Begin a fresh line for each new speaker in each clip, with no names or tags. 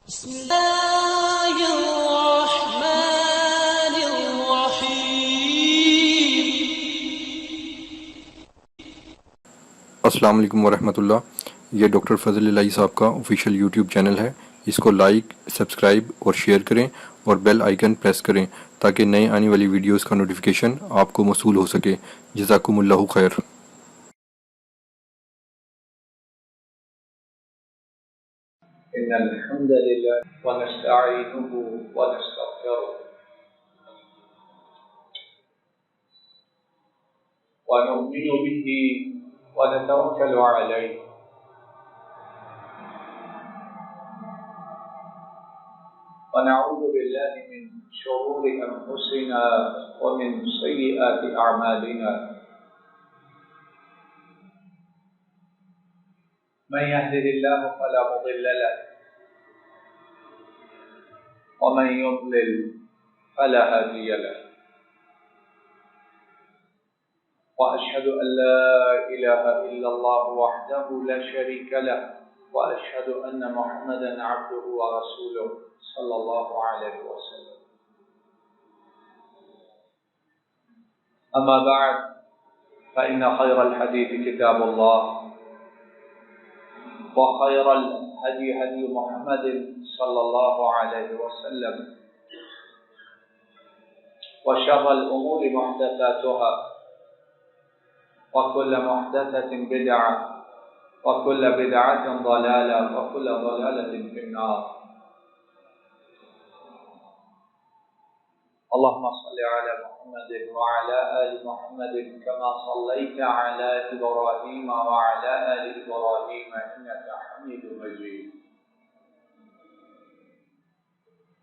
بسم الله الرحمن الرحيم.
السلام علیکم ورحمۃ اللہ. یہ ڈاکٹر فضل الہی صاحب کا آفیشیل یوٹیوب چینل ہے. اس کو لائک، سبسکرائب اور شیئر کریں اور بیل آئیکن پریس کریں تاکہ نئے آنے والی ویڈیوز کا نوٹیفیکیشن آپ کو موصول ہو سکے. جزاکم اللہ خیر.
إن الحمد لله ونستعينه ونستغفره ونؤمن به ونتوكل عليه ونعوذ بالله من شرور أنفسنا ومن سيئات أعمالنا من يهده الله فلا مضل له ومن يضلل فلا هادي له وأشهد أن لا إله إلا الله وحده لا شريك له وأشهد أن محمدا عبده ورسوله صلى الله عليه وسلم. أما بعد فإن خير الحديث كتاب الله وخير الهدي هدي محمد صلى الله عليه وسلم وشر الأمور محدثاتها وكل محدثة بدعة وكل بدعة ضلالة وكل ضلالة في النار. اللهم صل على محمد وعلى آل محمد كما صليت على إبراهيم وعلى آل إبراهيم إنك حميد مجيد.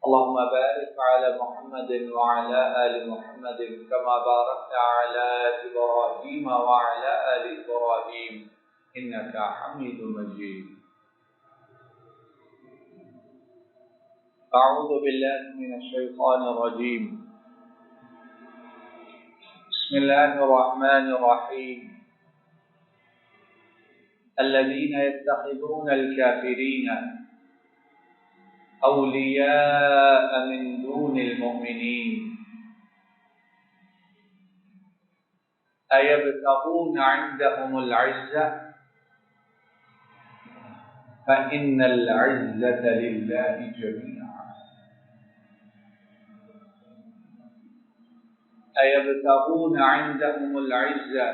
اللهم بارك على محمد وعلى آل محمد كما باركت على إبراهيم وعلى آل إبراهيم إنك حميد مجيد. أعوذ بالله من الشيطان الرجيم. بسم الله الرحمن الرحيم. الذين يتخذون الكافرين أولياء من دون المؤمنين أيبتغون عندهم العزة فإن العزة لله جميعا. أيبتغون عندهم العزة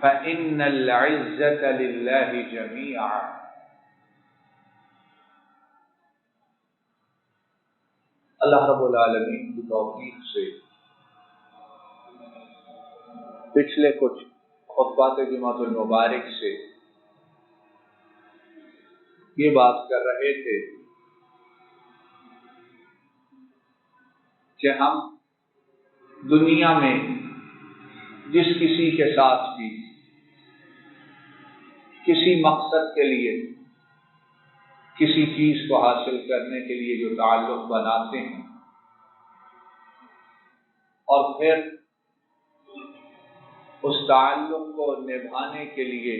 فإن العزة لله جميعا. اللہ رب العالمین کی توفیق سے پچھلے کچھ خطبات جمعۃ المبارک سے یہ بات کر رہے تھے کہ ہم دنیا میں جس کسی کے ساتھ بھی کسی مقصد کے لیے کسی چیز کو حاصل کرنے کے لیے جو تعلق بناتے ہیں اور پھر اس تعلق کو نبھانے کے لیے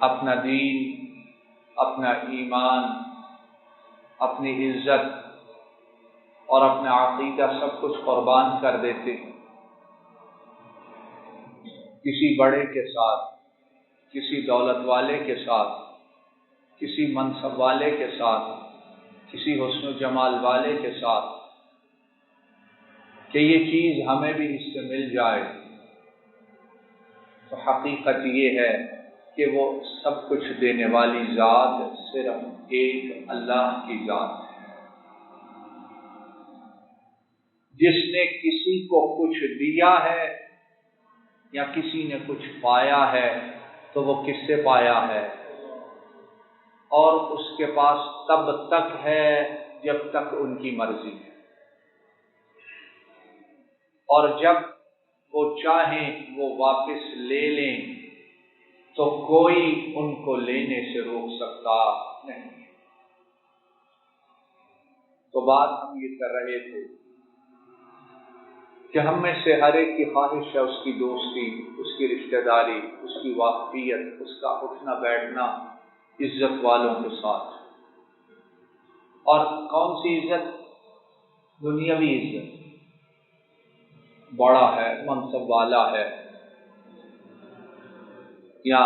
اپنا دین، اپنا ایمان، اپنی عزت اور اپنا عقیدہ سب کچھ قربان کر دیتے ہیں، کسی بڑے کے ساتھ، کسی دولت والے کے ساتھ، کسی منصب والے کے ساتھ، کسی حسن و جمال والے کے ساتھ، کہ یہ چیز ہمیں بھی اس سے مل جائے، تو حقیقت یہ ہے کہ وہ سب کچھ دینے والی ذات صرف ایک اللہ کی ذات ہے. جس نے کسی کو کچھ دیا ہے یا کسی نے کچھ پایا ہے تو وہ کس سے پایا ہے؟ اور اس کے پاس تب تک ہے جب تک ان کی مرضی ہے، اور جب وہ چاہیں وہ واپس لے لیں تو کوئی ان کو لینے سے روک سکتا نہیں. تو بات ہم یہ کر رہے تھے کہ ہم میں سے ہر ایک کی خواہش ہے اس کی دوستی، اس کی رشتہ داری، اس کی واقفیت، اس کا اٹھنا بیٹھنا عزت والوں کے ساتھ. اور کون سی عزت؟ دنیاوی عزت، بڑا ہے، منصب والا ہے، یا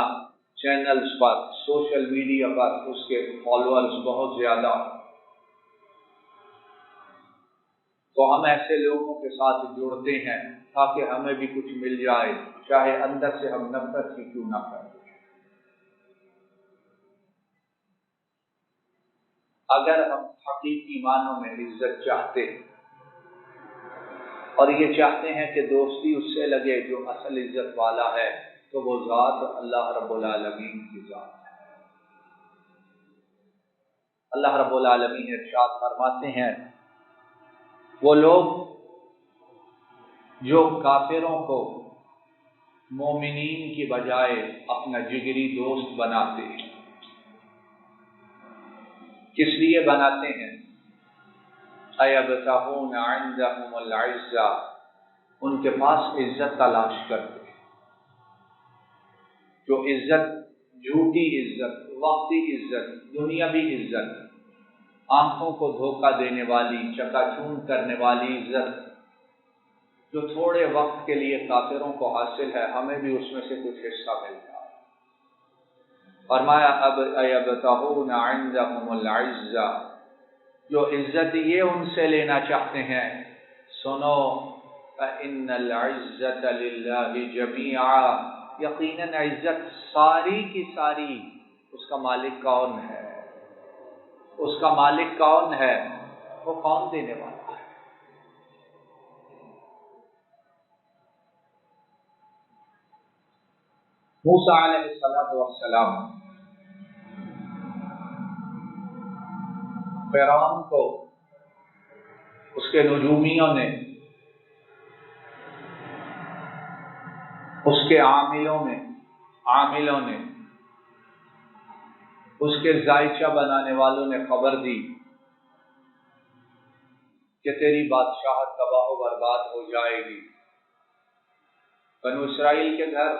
چینلز پر، سوشل میڈیا پر اس کے فالوورز بہت زیادہ، تو ہم ایسے لوگوں کے ساتھ جڑتے ہیں تاکہ ہمیں بھی کچھ مل جائے، چاہے اندر سے ہم نفرت ہی کیوں نہ کریں۔ اگر ہم حقیقی معنوں میں عزت چاہتے اور یہ چاہتے ہیں کہ دوستی اس سے لگے جو اصل عزت والا ہے، تو وہ ذات اللہ رب العالمین کی ذات ہے۔ اللہ رب العالمین ارشاد فرماتے ہیں، وہ لوگ جو کافروں کو مومنین کی بجائے اپنا جگری دوست بناتے ہیں، کس لیے بناتے ہیں؟ ایبتغون عندهم العزہ، ان کے پاس عزت تلاش کرتے ہیں۔ جو عزت، جھوٹی عزت، وقتی عزت، دنیاوی عزت، آنکھوں کو دھوکہ دینے والی، چکا چون کرنے والی عزت، جو تھوڑے وقت کے لیے کافروں کو حاصل ہے، ہمیں بھی اس میں سے کچھ حصہ ملتا ہے۔ فرمایا اب ایبتغون عندهم العزہ، جو عزت یہ ان سے لینا چاہتے ہیں، سنو فإن العزة للہ جمیعا، یقیناً عزت ساری کی ساری اس کا مالک کون ہے؟ اس کا مالک کون ہے؟ وہ کون دینے والا ہے؟ موسیٰ علیہ السلام فرعون کو اس کے نجومیوں نے، اس کے عاملوں نے، اس کے ذائچہ بنانے والوں نے خبر دی کہ تیری بادشاہت تباہ و برباد ہو جائے گی۔ بنو اسرائیل کے گھر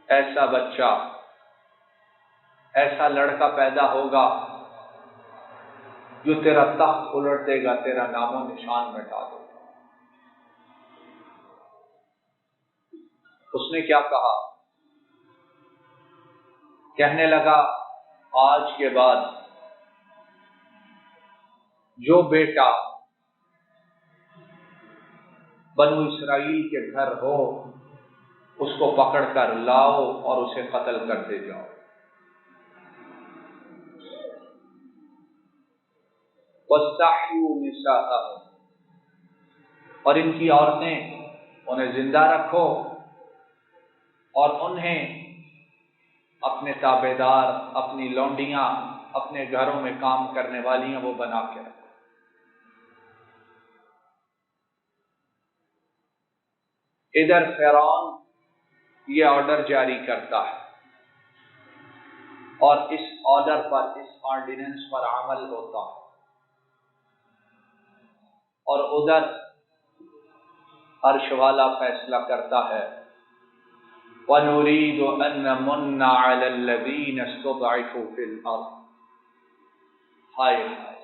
ایسا بچہ، ایسا لڑکا پیدا ہوگا جو تیرا تخت الٹ دے گا، تیرا نام و نشان مٹا دے گا۔ اس نے کیا کہا؟ کہنے لگا آج کے بعد جو بیٹا بنو اسرائیل کے گھر ہو، اس کو پکڑ کر لاؤ اور اسے قتل کرتے جاؤ۔ وَاسْتَحْيُوا نِسَاءَهُمْ، اور ان کی عورتیں انہیں زندہ رکھو اور انہیں اپنے تابع دار، اپنی لونڈیاں، اپنے گھروں میں کام کرنے والیاں وہ بنا کے رکھو۔ ادھر فرعون یہ آرڈر جاری کرتا ہے اور اس آرڈر پر، اس آرڈیننس پر عمل ہوتا ہے، اور ادھر عرش والا فیصلہ کرتا ہے وَنُرِيدُ أَن نَّمُنَّ عَلَى الَّذِينَ اسْتُضْعِفُوا فِي الْأَرْضِ۔ ہائے ہائے،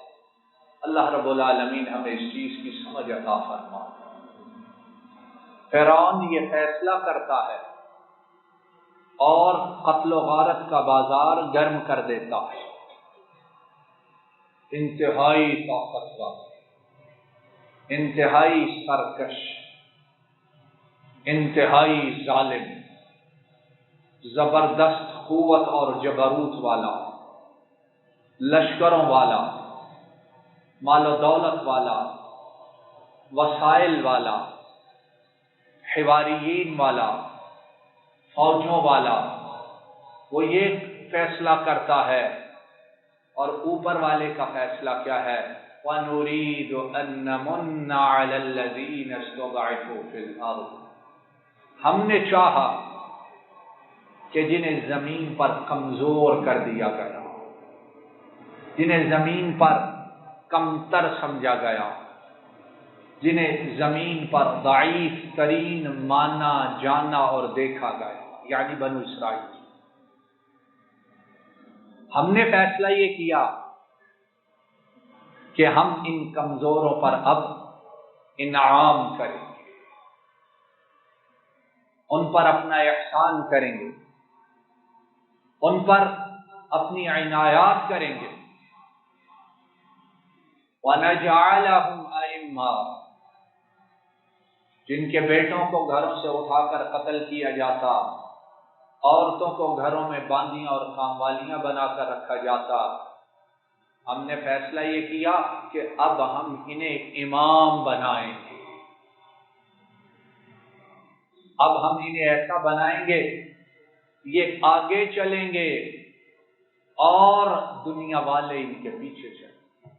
اللہ رب العالمین ہمیں اس چیز کی سمجھ عطا فرمائے۔ فرعون یہ فیصلہ کرتا ہے اور قتل و غارت کا بازار گرم کر دیتا ہے۔ انتہائی طاقتور، انتہائی سرکش، انتہائی ظالم، زبردست قوت اور جبروت والا، لشکروں والا، مال و دولت والا، وسائل والا، حواریین والا، فوجوں والا، وہ یہ فیصلہ کرتا ہے، اور اوپر والے کا فیصلہ کیا ہے؟ وَنُرِيدُ أَن نَّمُنَّ عَلَى الَّذِينَ اسْتُضْعِفُوا فِي الْأَرْضِ، ہم نے چاہا کہ جنہیں زمین پر کمزور کر دیا گیا، جنہیں زمین پر کمتر سمجھا گیا، جنہیں زمین پر ضعیف ترین مانا، جانا اور دیکھا گیا، یعنی بنو اسرائیل، ہم نے فیصلہ یہ کیا کہ ہم ان کمزوروں پر اب انعام کریں گے، ان پر اپنا احسان کریں گے، ان پر اپنی عنایات کریں گے۔ وَنَجْعَلَهُمْ أَئِمَّةً، جن کے بیٹوں کو گھروں سے اٹھا کر قتل کیا جاتا، عورتوں کو گھروں میں باندیاں اور کاموالیاں بنا کر رکھا جاتا، ہم نے فیصلہ یہ کیا کہ اب ہم انہیں امام بنائیں گے، اب ہم انہیں ایسا بنائیں گے یہ آگے چلیں گے اور دنیا والے ان کے پیچھے چلیں گے۔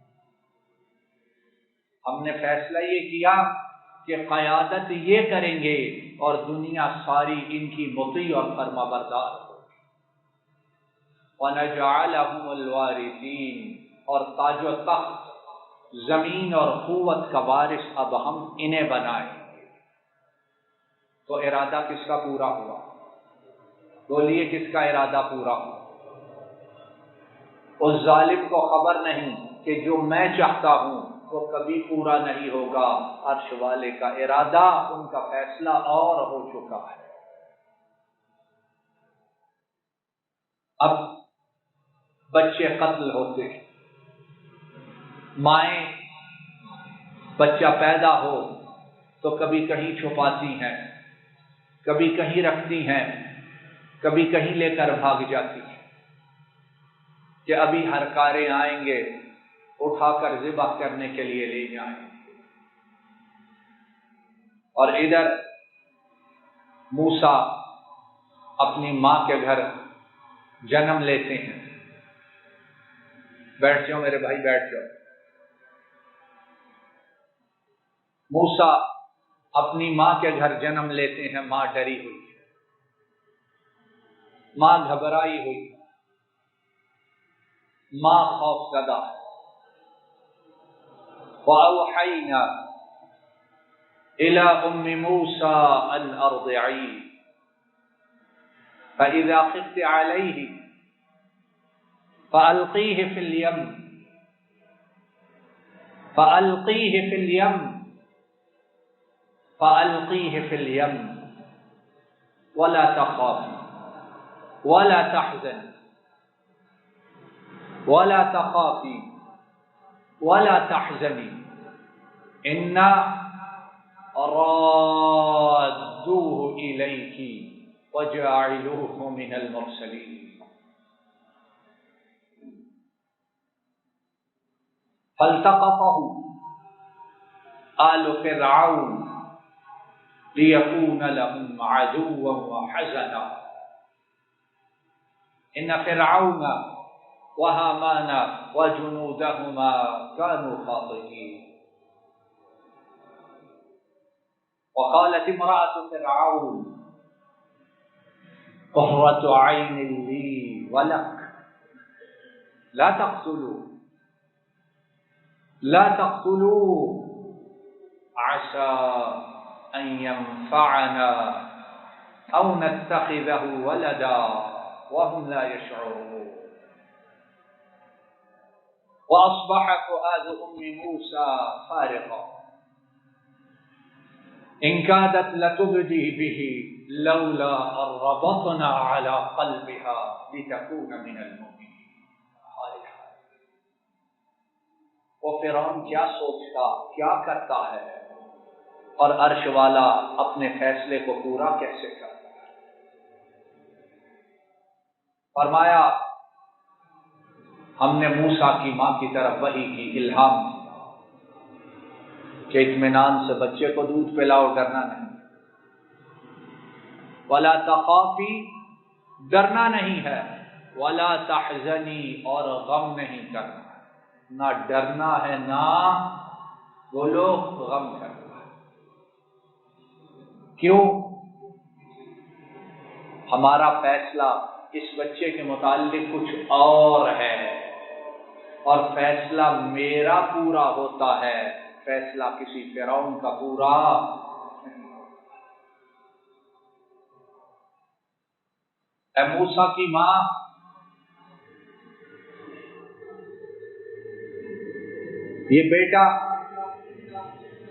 ہم نے فیصلہ یہ کیا کہ قیادت یہ کریں گے اور دنیا ساری ان کی مطیع اور فرما بردار ہوگی۔ وَنَجْعَلَهُمُ الْوَارِثِينَ، اور تاج و تخت، زمین اور قوت کا وارث اب ہم انہیں بنائیں گے۔ تو ارادہ کس کا پورا ہوا؟ بولیے کس کا ارادہ پورا ہوا؟ اس ظالم کو خبر نہیں کہ جو میں چاہتا ہوں وہ کبھی پورا نہیں ہوگا، عرش والے کا ارادہ، ان کا فیصلہ اور ہو چکا ہے۔ اب بچے قتل ہوتے ہیں، مائیں بچہ پیدا ہو تو کبھی کہیں چھپاتی ہیں، کبھی کہیں رکھتی ہیں، کبھی کہیں لے کر بھاگ جاتی ہیں کہ ابھی ہرکارے آئیں گے اٹھا کر ذبح کرنے کے لیے لے جائیں۔ اور ادھر موسیٰ اپنی ماں کے گھر جنم لیتے ہیں۔ بیٹھ جاؤ میرے بھائی، بیٹھ جاؤ۔ موسیٰ اپنی ماں کے گھر جنم لیتے ہیں، ماں ڈری ہوئی ہے، ماں گھبرائی ہوئی ہے، ماں خوف زدہ ہے۔ وَأَوْحَيْنَا إِلَىٰ أُمِّ مُوسَىٰ أَنْ أَرْضِعِيهِ فَإِذَا خِفْتِ عَلَيْهِ فَأَلْقِيهِ فِي الْيَمِّ فَأَلْقِيهِ فِي الْيَمِّ فَأَلْقِيهِ فِي الْيَمِّ وَلَا تَخَافِي وَلَا تَحْزَنِي وَلَا تَخَافِي وَلَا تَحْزَنِي إِنَّا رَادُّوهُ إِلَيْكِ وَجَاعِلُوهُ مِنَ الْمُرْسَلِينَ فَالْتَقَطَهُ آلُ فِرْعَوْنَ لِيَكُونَ لَهُمْ عَدُوًّا وَحَزَنًا إِنَّ فِرْعَوْنَ وَهَامَانَ وَجُنُودَهُمَا كَانُوا خَاطِئِينَ وقالت امرأة فرعون قرة عين لي ولك لا تقتلوا عسى أن ينفعنا أو نتخذه ولدا وهم لا يشعرون وأصبح فؤاد أم موسى فارغا إن كادت لتبدي به لولا أن ربطنا على قلبها لتكون من المؤمنين۔ وہ فرعون کیا سوچتا، کیا کرتا ہے، اور عرش والا اپنے فیصلے کو پورا کیسے کرتا ہے۔ فرمایا ہم نے موسیٰ کی ماں کی طرف وحی کی، الہام کی کہ اطمینان سے بچے کو دودھ پلاؤ، ڈرنا نہیں۔ وَلَا تَخَافِي، ڈرنا نہیں ہے، وَلَا تَحْزَنِي، اور غم نہیں کرنا، نہ ڈرنا ہے نہ بولو غم کرنا ہے۔ کیوں؟ ہمارا فیصلہ اس بچے کے متعلق کچھ اور ہے، اور فیصلہ میرا پورا ہوتا ہے، فیصلہ کسی فرعون کا پورا نہیں ہوتا۔ اے موسیٰ کی ماں، یہ بیٹا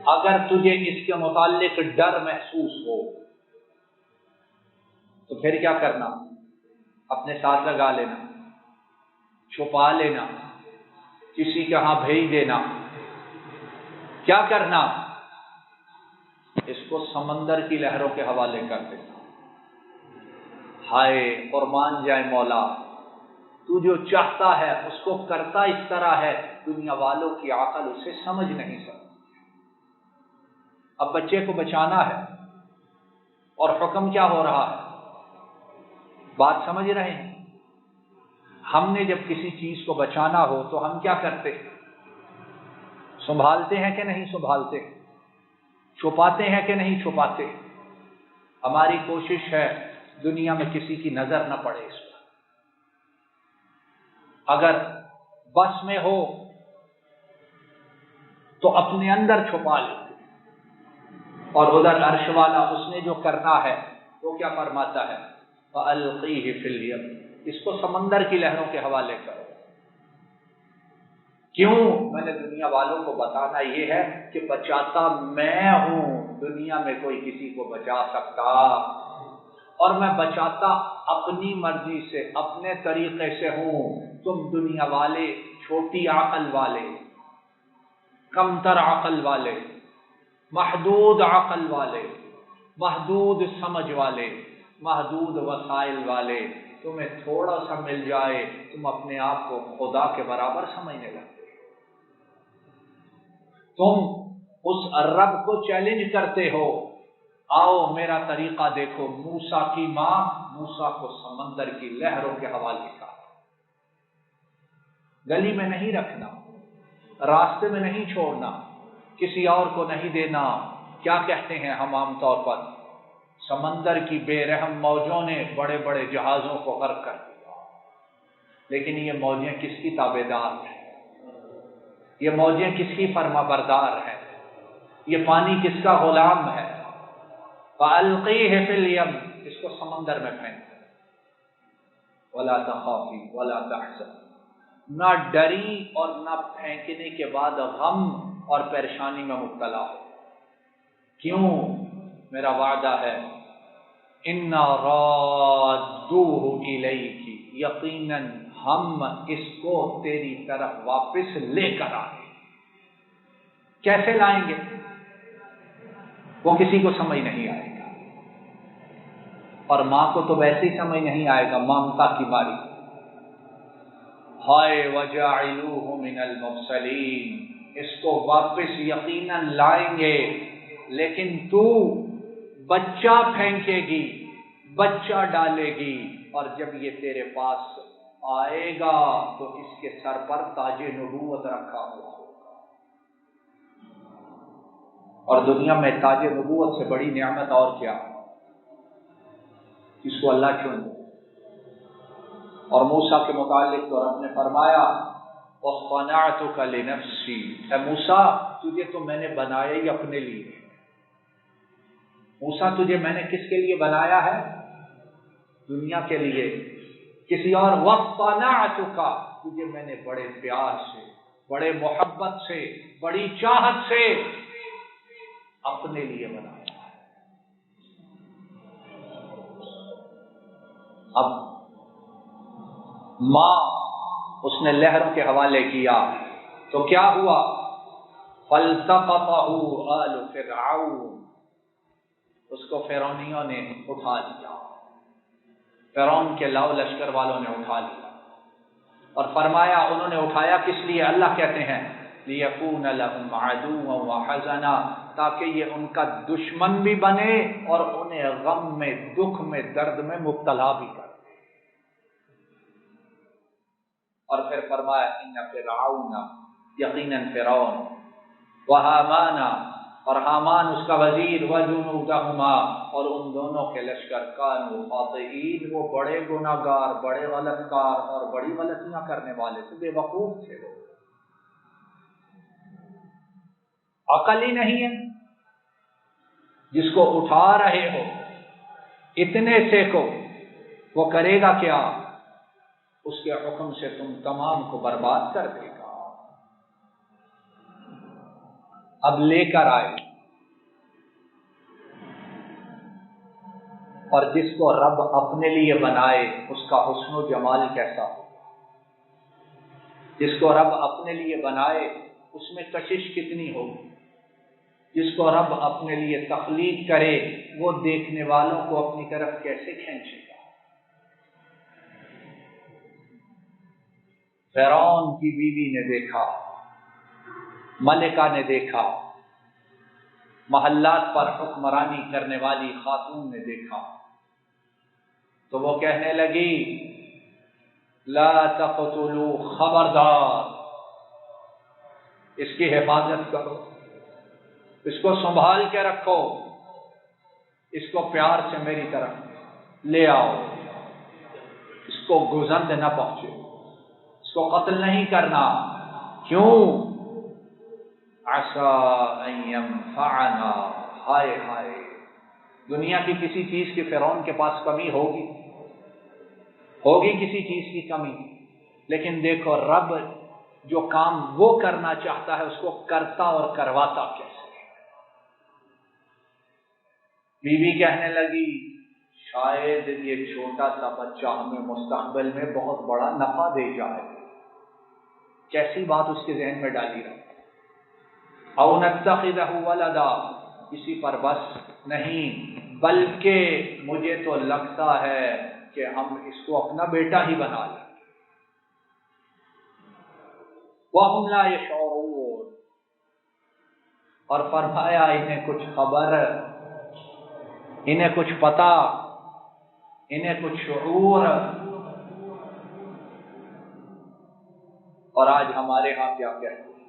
اگر تجھے اس کے متعلق ڈر محسوس ہو تو پھر کیا کرنا؟ اپنے ساتھ لگا لینا، چھپا لینا، کسی کے ہاں بھیج دینا۔ کیا کرنا؟ اس کو سمندر کی لہروں کے حوالے کر دینا۔ ہائے قربان جائے مولا، تو جو چاہتا ہے اس کو کرتا اس طرح ہے، دنیا والوں کی عقل اسے سمجھ نہیں سکتی۔ اب بچے کو بچانا ہے اور حکم کیا ہو رہا ہے؟ بات سمجھ رہے ہیں؟ ہم نے جب کسی چیز کو بچانا ہو تو ہم کیا کرتے؟ سنبھالتے ہیں کہ نہیں سنبھالتے؟ چھپاتے ہیں کہ نہیں چھپاتے؟ ہماری کوشش ہے دنیا میں کسی کی نظر نہ پڑے اس پر۔ اگر بس میں ہو تو اپنے اندر چھپا لے، اور ادھر عرش والا اس نے جو کرنا ہے وہ کیا فرماتا ہے؟ فَأَلْقِيهِ فِي الْيَمِّ، اس کو سمندر کی لہروں کے حوالے کرو۔ کیوں؟ میں نے دنیا والوں کو بتانا یہ ہے کہ بچاتا میں ہوں، دنیا میں کوئی کسی کو بچا سکتا، اور میں بچاتا اپنی مرضی سے، اپنے طریقے سے ہوں۔ تم دنیا والے، چھوٹی عقل والے، کمتر عقل والے، محدود عقل والے، محدود سمجھ والے، محدود وسائل والے، تمہیں تھوڑا سا مل جائے تم اپنے آپ کو خدا کے برابر سمجھنے لگتے۔ تم اس رب کو چیلنج کرتے ہو، آؤ میرا طریقہ دیکھو۔ موسیٰ کی ماں موسیٰ کو سمندر کی لہروں کے حوالے کا، گلی میں نہیں رکھنا، راستے میں نہیں چھوڑنا، کسی اور کو نہیں دینا۔ کیا کہتے ہیں ہم عام طور پر؟ سمندر کی بے رحم موجوں نے بڑے بڑے جہازوں کو غرق کر دیا، لیکن یہ موجیں کس کی تابعدار ہیں؟ یہ موجیں کس کی فرما بردار ہیں؟ یہ پانی کس کا غلام ہے؟ فَأَلْقِيهِ فِي الْيَمِّ، اس کو سمندر میں پھینک دو۔ وَلَا تَخَافِي وَلَا تَحْزَنِي، نہ ڈری اور نہ پھینکنے کے بعد غم اور پریشانی میں مبتلا ہو۔ کیوں؟ میرا وعدہ ہے اِنَّا رَادُّوهُ إِلَيْكِ، یقیناً ہم اس کو تیری طرف واپس لے کر آئیں گے۔ کیسے لائیں گے؟ وہ کسی کو سمجھ نہیں آئے گا، اور ماں کو تو ویسے ہی سمجھ نہیں آئے گا، ممتا کی ماری۔ ہائے وَجَاعِلُوهُ مِنَ الْمُرْسَلِينَ، اس کو واپس یقیناً لائیں گے، لیکن تو بچہ پھینکے گی، بچہ ڈالے گی، اور جب یہ تیرے پاس آئے گا تو اس کے سر پر تاج نبوت رکھا ہوا ہوگا۔ اور دنیا میں تاج نبوت سے بڑی نعمت اور کیا؟ اس کو اللہ چن لے۔ اور موسیٰ کے متعلق تو رب نے فرمایا وَاصْطَنَعْتُكَ لِنَفْسِي، اے موسیٰ تجھے تو میں نے بنایا ہی اپنے لیے۔ موسیٰ تجھے میں نے کس کے لیے بنایا ہے؟ دنیا کے لیے۔ کسی اور وَاصْطَنَعْتُكَ، تجھے میں نے بڑے پیار سے، بڑے محبت سے، بڑی چاہت سے اپنے لیے بنایا۔ اب ماں اس نے لہروں کے حوالے کیا تو کیا ہوا؟ فَالْتَقَطَهُ آلُ فِرْعَوْنَ، اس کو فرعونیوں نے اٹھا لیا، فرعون کے لاؤ لشکر والوں نے اٹھا لیا، اور فرمایا انہوں نے اٹھایا کس لیے؟ اللہ کہتے ہیں لِيَكُونَ لَهُمْ عَدُوًّا وَحَزَنًا، تاکہ یہ ان کا دشمن بھی بنے اور انہیں غم میں، دکھ میں، درد میں مبتلا بھی کر۔ اور پھر فرمایا ان فرعون، یقیناً فرعون، وہامان، اور حامان اس کا وزیر، وجنودہما، اور ان دونوں کے لشکر، کانوا خاطئین، وہ بڑے گناہگار، بڑے غلط کار اور بڑی غلطیاں کرنے والے تھے، بے وقوف تھے وہ، عقل ہی نہیں ہے۔ جس کو اٹھا رہے ہو اتنے سے کو، وہ کرے گا کیا؟ اس کے حکم سے تم تمام کو برباد کر دے گا۔ اب لے کر آئے، اور جس کو رب اپنے لیے بنائے اس کا حسن و جمال کیسا ہو، جس کو رب اپنے لیے بنائے اس میں کشش کتنی ہوگی، جس کو رب اپنے لیے تخلیق کرے وہ دیکھنے والوں کو اپنی طرف کیسے کھینچے گا۔ فرعون کی بیوی نے دیکھا، ملکہ نے دیکھا، محلات پر حکمرانی کرنے والی خاتون نے دیکھا، تو وہ کہنے لگی لا تقتلوا، خبردار اس کی حفاظت کرو، اس کو سنبھال کے رکھو، اس کو پیار سے میری طرف لے آؤ، اس کو گزند نہ پہنچے، اس کو قتل نہیں کرنا۔ کیوں؟ عسى ان ينفعنا، ہائے ہائے، دنیا کی کسی چیز کی فرعون کے پاس کمی ہوگی کسی چیز کی کمی، لیکن دیکھو رب جو کام وہ کرنا چاہتا ہے اس کو کرتا اور کرواتا کیسے۔ بیوی کہنے لگی شاید یہ چھوٹا سا بچہ ہمیں مستقبل میں بہت بڑا نفع دے جائے، کیسی بات اس کے ذہن میں ڈالی رہی، او نتخذہ ولدا، اسی پر بس نہیں بلکہ مجھے تو لگتا ہے کہ ہم اس کو اپنا بیٹا ہی بنا لیں۔ وَهُمْ لَا يَشْعُرُونَ، اور فرمایا انہیں کچھ خبر، انہیں کچھ پتا، انہیں کچھ شعور۔ اور آج ہمارے ہاں کیا کہتے ہیں،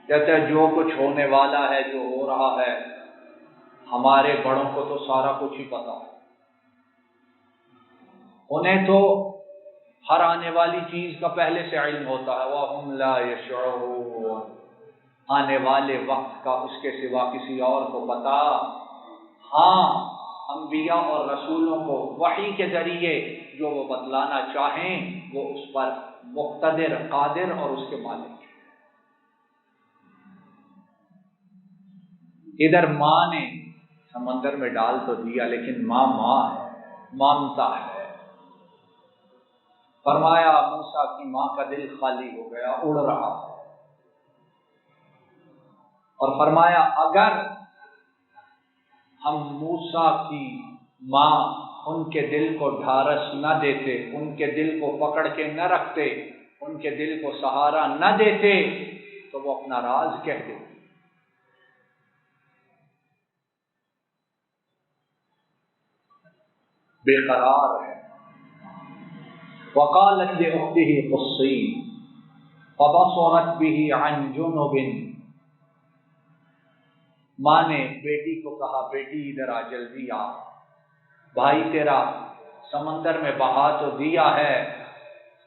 کہتے ہیں جو کچھ ہونے والا ہے، جو ہو رہا ہے، ہمارے بڑوں کو تو سارا کچھ ہی پتا ہے، انہیں تو ہر آنے والی چیز کا پہلے سے علم ہوتا ہے۔ وَهُمْ لَا يَشْعُرُونَ، آنے والے وقت کا اس کے سوا کسی اور کو پتا۔ ہاں، انبیاء اور رسولوں کو وحی کے ذریعے جو وہ بتلانا چاہیں وہ اس پر مقتدر، قادر اور اس کے مالک۔ ادھر ماں نے سمندر میں ڈال تو دیا، لیکن ماں ہے، مانتا ہے۔ فرمایا موسیٰ کی ماں کا دل خالی ہو گیا، اڑ رہا ہے، اور فرمایا اگر ہم موسیٰ کی ماں ان کے دل کو ڈھارس نہ دیتے، ان کے دل کو پکڑ کے نہ رکھتے، ان کے دل کو سہارا نہ دیتے تو وہ اپنا راز کہہ دیتے۔ بے قرار ہے۔ وقالت لأخته قصيه فبصرت به عن جنب، ماں نے بیٹی کو کہا بیٹی ادھر آ، جلدی آ، بھائی تیرا سمندر میں بہا تو دیا ہے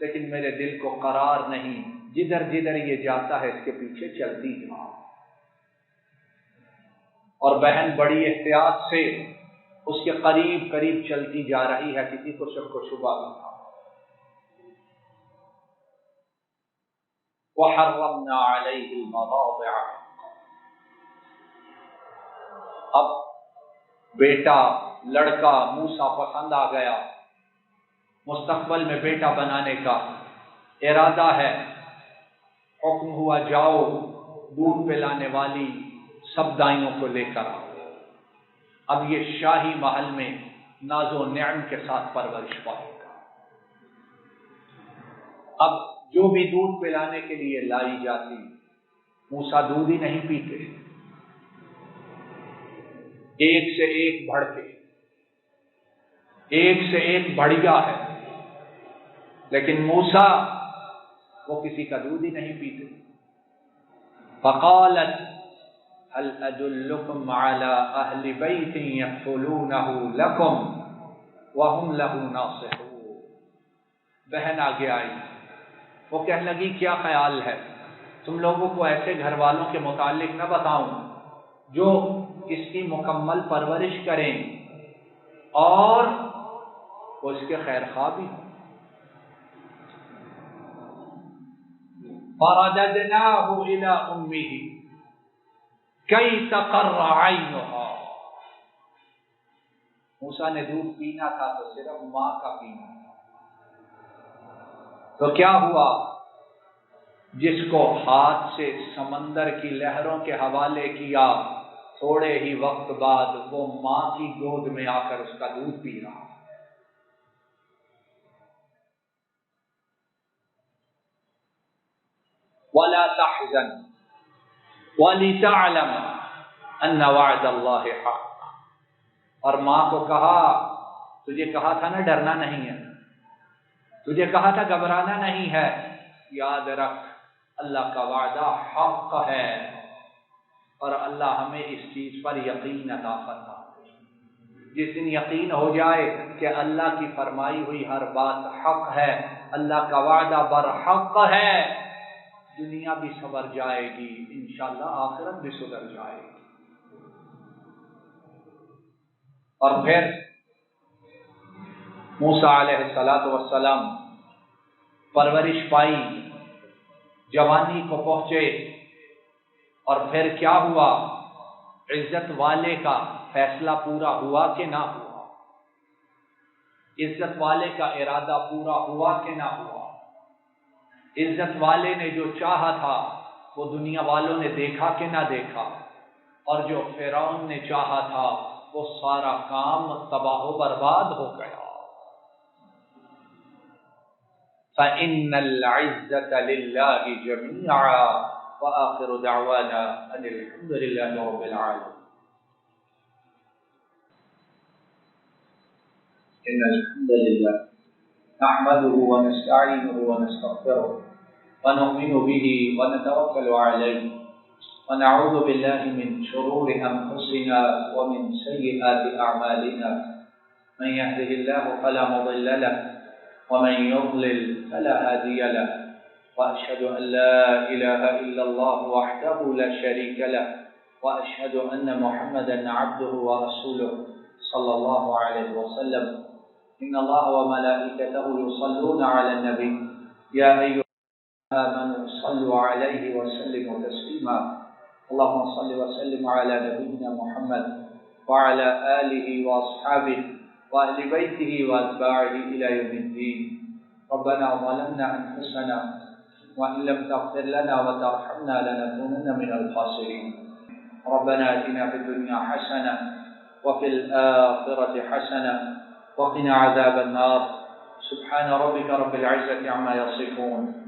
لیکن میرے دل کو قرار نہیں، جدھر جدھر یہ جاتا ہے اس کے پیچھے چلتی جا۔ اور بہن بڑی احتیاط سے اس کے قریب قریب چلتی جا رہی ہے، کسی کو شک و شبہ نہیں تھا۔ وَحَرَّمْنَا عَلَيْهِ الْمَرَاضِعَ، اب بیٹا، لڑکا موسیٰ پسند آ گیا، مستقبل میں بیٹا بنانے کا ارادہ ہے۔ حکم ہوا جاؤ دودھ پلانے والی سب دائیوں کو لے کر آؤ۔ اب یہ شاہی محل میں ناز و نعم کے ساتھ پرورش پائے گا۔ اب جو بھی دودھ پلانے کے لیے لائی جاتی، موسیٰ دودھ ہی نہیں پیتے، ایک سے ایک بڑھ کے، ایک سے ایک بڑھیا ہے، لیکن موسیٰ وہ کسی کا دودھ ہی نہیں پیتے۔ فقالت هل ادلکم علی اہل بیت یکفلونہ لکم وہم لہ ناصحون، بہن آگے آئی، وہ کہنے لگی کیا خیال ہے تم لوگوں کو ایسے گھر والوں کے متعلق نہ بتاؤں جو اس کی مکمل پرورش کریں اور وہ اس کے خیر خواہ بھی ہوں۔ فرددناہ الی امہ، کئی تقر عینھا، موسیٰ نے دودھ پینا تھا تو صرف ماں کا پینا تھا، تو کیا ہوا؟ جس کو ہاتھ سے سمندر کی لہروں کے حوالے کیا، تھوڑے ہی وقت بعد وہ ماں کی گود میں آ کر اس کا دودھ پی رہا۔ وَلَا تَحْزَنْ وَلِتَعْلَمَ أَنَّ وَعْدَ اللَّهِ حَقٌّ، اور ماں کو کہا تجھے کہا تھا نا ڈرنا نہیں ہے، تجھے کہا تھا گھبرانا نہیں ہے، یاد رکھ اللہ کا وعدہ حق ہے، اور اللہ ہمیں اس چیز پر یقین عطا فرما۔ جس دن یقین ہو جائے کہ اللہ کی فرمائی ہوئی ہر بات حق ہے، اللہ کا وعدہ برحق ہے، دنیا بھی سنور جائے گی، انشاءاللہ آخرت بھی سدھر جائے گی۔ اور پھر موسیٰ علیہ السلام پرورش پائی، جوانی کو پہنچے، اور پھر کیا ہوا؟ عزت والے کا فیصلہ پورا ہوا کہ نہ ہوا؟ عزت والے کا ارادہ پورا ہوا کہ نہ ہوا؟ عزت والے نے جو چاہا تھا وہ دنیا والوں نے دیکھا کہ نہ دیکھا؟ اور جو فرعون نے چاہا تھا وہ سارا کام تباہ و برباد ہو گیا۔ فَإِنَّ الْعِزَّةَ لِلَّهِ جَمِيعًا وَآخِرُ دَعْوَانَا أَنِ الْحَمْدُ لِلَّهِ رَبِّ الْعَالَمِينَ۔ إِنَّ الْحَمْدَ لِلَّهِ نَحْمَدُهُ وَنَسْتَعِينُهُ وَنَسْتَغْفِرُهُ وَنُؤْمِنُ بِهِ وَنَتَوَكَّلُ عَلَيْهِ وَنَعُوذُ بِاللَّهِ مِنْ شُرُورِ أَنفُسِنَا وَمِنْ سَيِّئَاتِ أَعْمَالِنَا مَنْ يَهْدِهِ اللَّهُ فَلَا مُضِلَّ لَهُ وَمَنْ يُضْلِلْ فَلَا هَادِيَ لَهُ، وَأَشْهَدُ أَنْ لَا إِلَهَ إِلَّا اللَّهُ وَحْدَهُ لَا شَرِيكَ لَهُ، وَأَشْهَدُ أَنَّ مُحَمَّدًا عَبْدُهُ وَرَسُولُهُ صلى الله عليه وسلم۔ إن الله وملائكته يصلون على النبي يا أيها الذين آمنوا صلوا عليه وسلموا تسليما، اللهم صل وسلم على نبينا محمد وعلى آله وأصحابه وأهل بيته وأتباعه إلى يوم الدين۔ ربنا ظلمنا أنفسنا وإن لم تغفر لنا وترحمنا لنكونن من الخاسرين۔ ربنا آتنا في الدنيا حسنة وفي الآخرة حسنة وقنا عذاب النار۔ سبحان ربك رب العزة عما يصفون۔